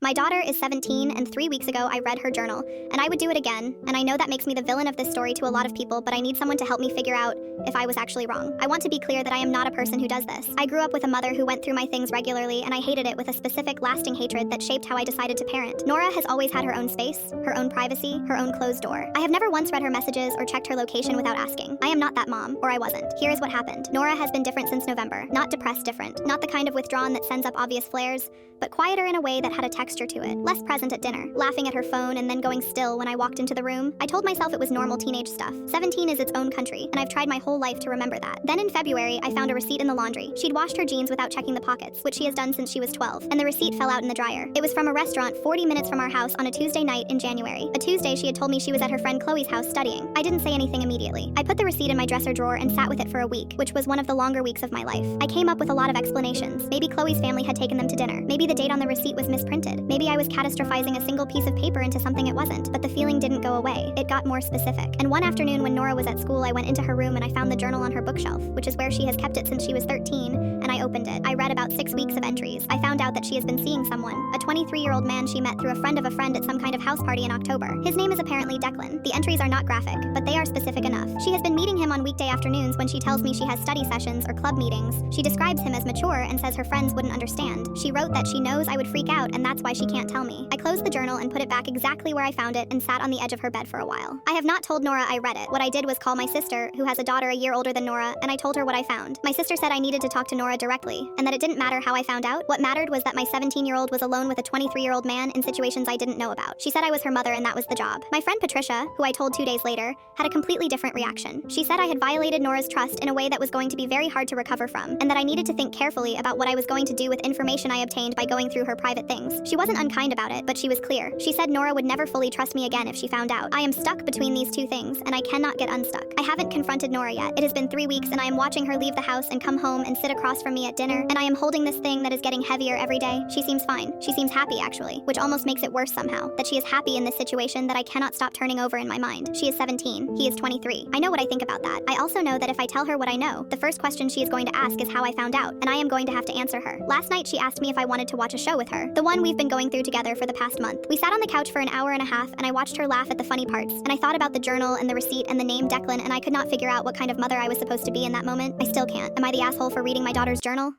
My daughter is 17, and 3 weeks ago I read her journal, and I would do it again, and I know that makes me the villain of this story to a lot of people, but I need someone to help me figure out if I was actually wrong. I want to be clear that I am not a person who does this. I grew up with a mother who went through my things regularly, and I hated it with a specific, lasting hatred that shaped how I decided to parent. Nora has always had her own space, her own privacy, her own closed door. I have never once read her messages or checked her location without asking. I am not that mom, or I wasn't. Here is what happened. Nora has been different since November. Not depressed different. Not the kind of withdrawn that sends up obvious flares, but quieter in a way that had a texture to it. Less present at dinner, laughing at her phone and then going still when I walked into the room. I told myself it was normal teenage stuff. 17 is its own country, and I've tried my whole life to remember that. Then in February, I found a receipt in the laundry. She'd washed her jeans without checking the pockets, which she has done since she was 12, and the receipt fell out in the dryer. It was from a restaurant 40 minutes from our house on a Tuesday night in January. A Tuesday she had told me she was at her friend Chloe's house studying. I didn't say anything immediately. I put the receipt in my dresser drawer and sat with it for a week, which was one of the longer weeks of my life. I came up with a lot of explanations. Maybe Chloe's family had taken them to dinner. Maybe the date on the receipt was misprinted. Maybe I was catastrophizing a single piece of paper into something it wasn't, but the feeling didn't go away. It got more specific. And one afternoon when Nora was at school, I went into her room and I found the journal on her bookshelf, which is where she has kept it since she was 13, and I opened it. I read about 6 weeks of entries. I found out that she has been seeing someone, a 23-year-old man she met through a friend of a friend at some kind of house party in October. His name is apparently Declan. The entries are not graphic, but they are specific enough. She has been meeting him on weekday afternoons when she tells me she has study sessions or club meetings. She describes him as mature and says her friends wouldn't understand. She wrote that she knows I would freak out and that's why she can't tell me. I closed the journal and put it back exactly where I found it and sat on the edge of her bed for a while. I have not told Nora I read it. What I did was call my sister, who has a daughter a year older than Nora, and I told her what I found. My sister said I needed to talk to Nora directly, and that it didn't matter how I found out. What mattered was that my 17-year-old was alone with a 23-year-old man in situations I didn't know about. She said I was her mother and that was the job. My friend Patricia, who I told 2 days later, had a completely different reaction. She said I had violated Nora's trust in a way that was going to be very hard to recover from, and that I needed to think carefully about what I was going to do with information I obtained by going through her private things. She wasn't unkind about it, but she was clear. She said Nora would never fully trust me again if she found out. I am stuck between these two things, and I cannot get unstuck. I haven't confronted Nora yet. It has been 3 weeks, and I am watching her leave the house and come home and sit across from me at dinner, and I am holding this thing that is getting heavier every day. She seems fine. She seems happy, actually, which almost makes it worse somehow, that she is happy in this situation that I cannot stop turning over in my mind. She is 17. He is 23. I know what I think about that. I also know that if I tell her what I know, the first question she is going to ask is how I found out, and I am going to have to answer her. Last night, she asked me if I wanted to watch a show with her, the one we've been going through together for the past month. We sat on the couch for an hour and a half, and I watched her laugh at the funny parts, and I thought about the journal and the receipt and the name Declan, and I could not figure out what kind of mother I was supposed to be in that moment. I still can't. Am I the asshole for reading my daughter's journal?